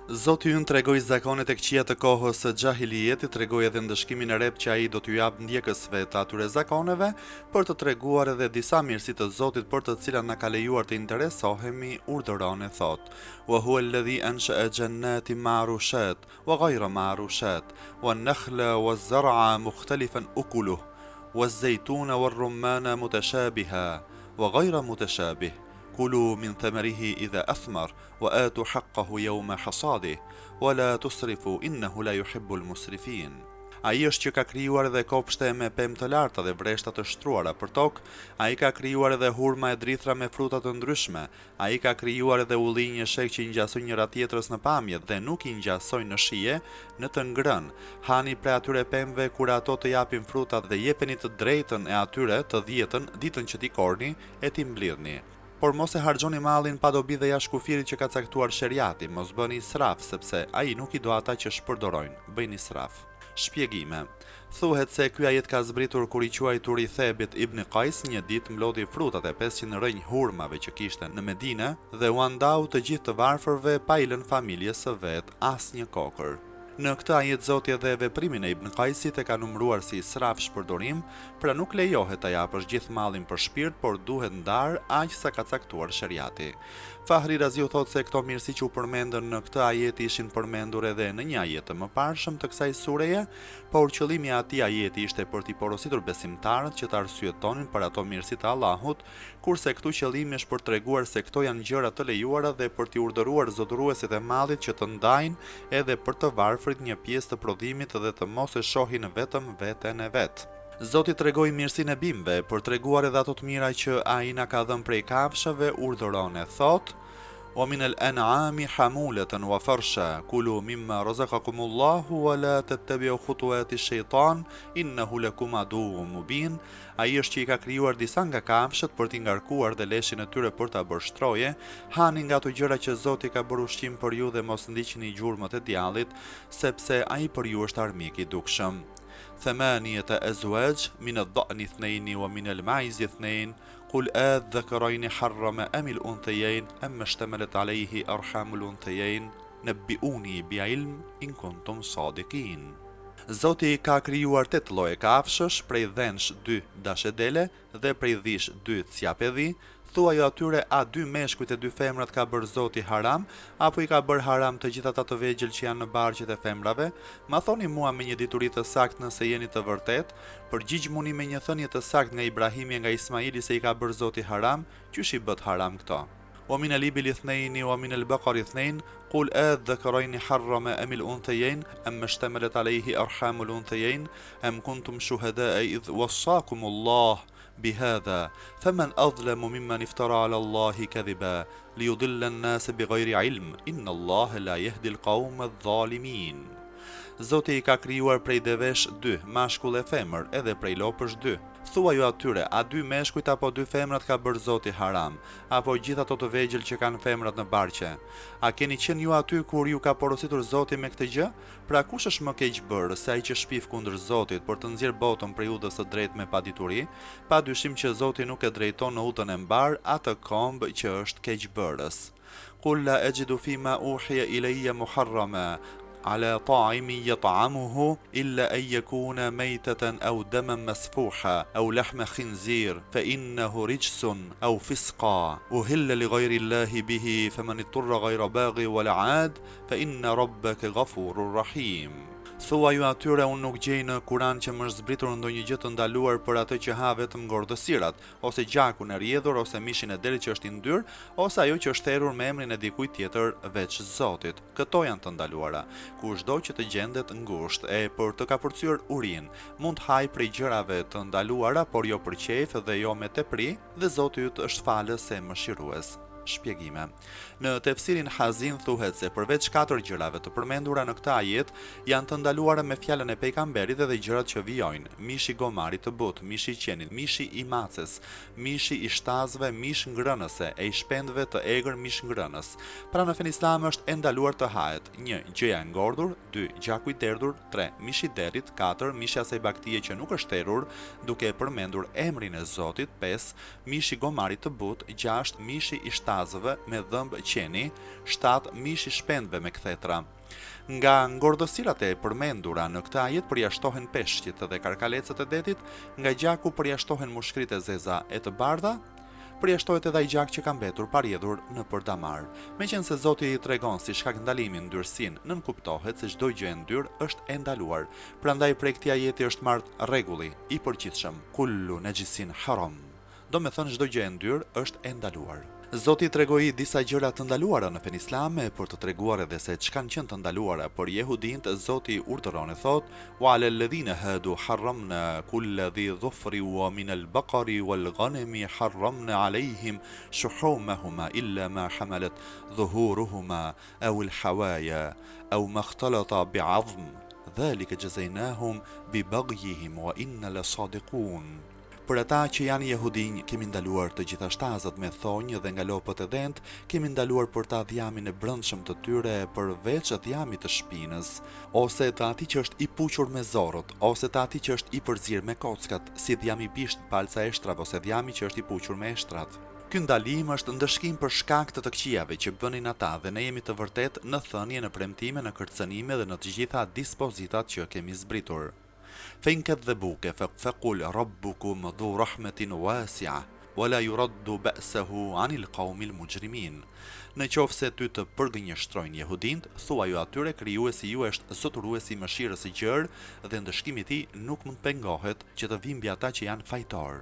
Zoti ynë tregoi zakonet e këqija të kohës së xahilijetit, tregoi edhe ndëshkimin e rrep që ai do t'ju jap ndjekësve të atyre zakoneve, për të treguar edhe disa mirësi të Zotit për të cilat na ka lejuar të interesohemi, urdhëron e thot: "Wa huwa alladhi ansha'a jannatin ma'rushat wa ghayra ma'rushat, wan-nakhla waz-zar'a mukhtalifan ukuluhu, waz-zaytuna war-rumana mutashabiha wa ghayra mutashabih. كلوا من ثمره إذا أثمر وآتوا حقه يوم حصاده ولا تسرفوا إنه لا يحب المسرفين." Ai është që ka krijuar edhe kopshte me pemë të larta dhe vreshta të shtruara për tokë, ai ka krijuar edhe hurma e drithra me fruta të ndryshme, ai ka krijuar edhe ullinj e shek që i ngjasojnë njëra tjetrës në pamje dhe nuk i ngjasojnë në shije, në të ngrënë. Hani prej atyre pemëve kur ato të japin frutat dhe jepeni të drejtën e atyre të dhjetën, ditën që t'i korni e t'i mblidhni. Por mos e harxhoni mallin pa dobi dhe jashtë kufirit që ka caktuar sheriati, mos bëni israf, sepse ai nuk i do ata që shpërdorojnë, bëjni israf. Shpjegime. Thuhet se ky ajet ka zbritur kur i quajtur i Thebit ibn Qais një ditë mblodhi frutat e 500 rënj hurmave që kishte në Medinë dhe u andau të gjithë të varfërve pa i lënë familjes së vet asnjë kokër. Në këtë ajet Zoti edhe veprimin e Ibn Qaisit e ka numëruar si israf shpërdorim, pra nuk lejohet ta japësh gjithë mallin për shpirt, por duhet ndar aq sa ka caktuar sheriati. Fahri Raziu thot se këto mirësi që u përmendën në këtë ajet ishin përmendur edhe në një ajet të mëparshëm të kësaj sureje, por qëllimi i atij ajeti ishte për t'i porositur besimtarët që të arsyetonin për ato mirësi të Allahut, kurse këtu qëllimi është për treguar se këto janë gjëra të lejuara dhe për t'i urdhëruar zotëruesit e mallit që të ndajnë edhe për të varfrit një pjesë të prodhimit dhe të mos e shohin vetëm veten e vet. Zoti tregoi mirësinë e bimëve për treguar edhe ato të mira që ai na ka dhënë prej kafshëve, urdhëron e thot: "Wa min al-an'ami hamulatan wa farsha, kulu mimma razaqakumullahu wa la tattabi'u khutuwati ash-shaytan, innahu lakum aduwwun mubin." Ai është që i ka krijuar disa nga kafshët për t'i ngarkuar dhe leshin e tyre për ta bërë shtroje, hani nga ato gjëra që Zoti ka bërë ushqim për ju dhe mos ndiqni gjurmët e djallit, sepse ai për ju është armik i dukshëm. ثمانية أزواج من الضأن اثنين ومن المعز اثنين قل أذكرين حرم أم الأنثيين أما اشتملت عليه أرحام الأنثيين نبئوني بعلم إن كنتم صادقين. Zoti ka krijuar 8 lloje kafshësh, prej dhensh 2 dashedele dhe prej dhish 2 cjapedhi. Thuaj atyre, a 2 meshkujt e 2 femrat ka bërë Zoti haram, apo i ka bërë haram të gjitha ata të vegjël që janë në barqet e femrave? Ma thoni mua me një dituri të saktë nëse jeni të vërtet, përgjigjmuni me një thënie të saktë nga Ibrahimi e nga Ismaili se i ka bërë Zoti haram, qysh i bët haram këto? ومن الإبل اثنين ومن البقر اثنين قل أذكرين حرم أم الأنثيين أم اشتملت عليه أرحام الأنثيين أم كنتم شهداء إذ وصاكم الله بهذا فمن أظلم ممن افترى على الله كذبا ليضل الناس بغير علم إن الله لا يهدي القوم الظالمين. Zoti i ka krijuar prej devesh 2, mashkull e femër, edhe prej lopësh 2. Thuaj ju atyre, a 2 meshkujt apo 2 femrat ka bërë Zoti haram, apo gjithë ato të vegjël që kanë femrat në barqe? A keni qenë ju aty kur ju ka porositur Zoti me këtë gjë? Pra kush është më keq bërë se ai që shpif kundër Zotit për të nxjerrë botën prej udhës së drejtë me padituri? Pa dyshim që Zoti nuk e drejton në udhën e mbar atë komb që është keqbërës. Qul la ajidu fima uhiya ilayya muharrama على طاعم يطعمه إلا أن يكون ميتة أو دما مسفوحا أو لحم خنزير فإنه رجس أو فسقا أهل لغير الله به فمن اضطر غير باغ ولا عاد فإن ربك غفور رحيم. Thuaj ju atyre, unë nuk gjej në Kur'an që më është zbritur ndonjë gjë të ndaluar për atë që ha vetëm ngordhësirat, ose gjakun e rrjedhur, ose mishin e delit që është i ndyr, ose ajo që është therrur me emrin e dikujt tjetër veç Zotit. Këto janë të ndaluara. Kushdo që të gjendet ngushtë e për të kapërcyer urin, mund haj prej gjërave të ndaluara, por jo për qejf dhe jo me tepri, dhe Zoti yt është falës e mëshirues. Shpjegime. Në tefsirin Hazin thuhet se përveç 4 gjërave të përmendura në këtë ajet janë të ndaluara me fjalën e pejgamberit edhe gjërat që vijojnë: mishi gomarit të but, mishi i qenit, mishi i maces, mishi i shtazve, mish ngrënëse, e i shpendëve të egër mish ngrënës. Pra në fen islam është e ndaluar të hahet 1. gjëja e ngordhur, 2. gjaku i derdhur, 3. mishi i derit, 4. mishi asaj baktie që nuk është therrur duke përmendur emrin e Zotit, 5. mishi gomarit të but, 6. mishi i shtazve plazëve me dhëmb qeni, 7 mish i shpendve me kthetra. Nga ngordhësirat e përmendura në këtë ajet përjashtohen peshqit dhe karkalecët e detit, nga gjaku përjashtohen mushkrit e zeza e të bardha, përjashtohet edhe ai gjak që ka mbetur pa rrjedhur në përdamar. Meqense Zoti i tregon si shkak ndalimi ndyrësinë, nënkuptohet se çdo gjë e ndyrë është e ndaluar. Prandaj prej këtij ajeti është marrë rregulli i përgjithshëm: kullu najisin haram. Do me thënë çdo gjë e ndyrë është e ndaluar. Zoti tregoi disa gjëra të ndaluara në fen islame për të treguar edhe se ç'kan qenë të ndaluara për jehudinët. Zoti urdhëron e thot: wa alal ladhina hadu harramna kulla dhi dhufri wa min al baqari wal ghanami harramna alayhim shuhumahuma illa ma hamalat dhuhuruhuma aw al hawaya aw ma ikhtalata bi'azm dhalika jazaynahum bi baghihim wa inna la sadiqun. Për ata që janë jehudinj, kemi ndaluar të gjitha shtazat me thonjë dhe nga lopët e dent, kemi ndaluar për ta dhjamin e brendshëm të tyre përveç dhjamit të shpinës, ose të atij që është i puqur me zorrët, ose të atij që është i përzir me kockat, si dhjami bisht, palca eshtrave ose dhjami që është i puqur me eshtrat. Ky ndalim është ndëshkim për shkak të këqijave që bënin ata dhe ne jemi të vërtet në thënie, në premtime, në kërcënime dhe në të gjitha dispozitat që kemi zbritur. فإن كذبوك فقل ربكم ذو رحمة واسعة ولا يرد بأسه عن القوم المجرمين. Në qoftë se ty të përgënjeshtrojnë jehudinët, thuaj atyre krijuesi ju është zotëruesi i mëshirës së gjerë dhe ndëshkimi i tij nuk mund pengohet që të vimbë ata që janë fajtor.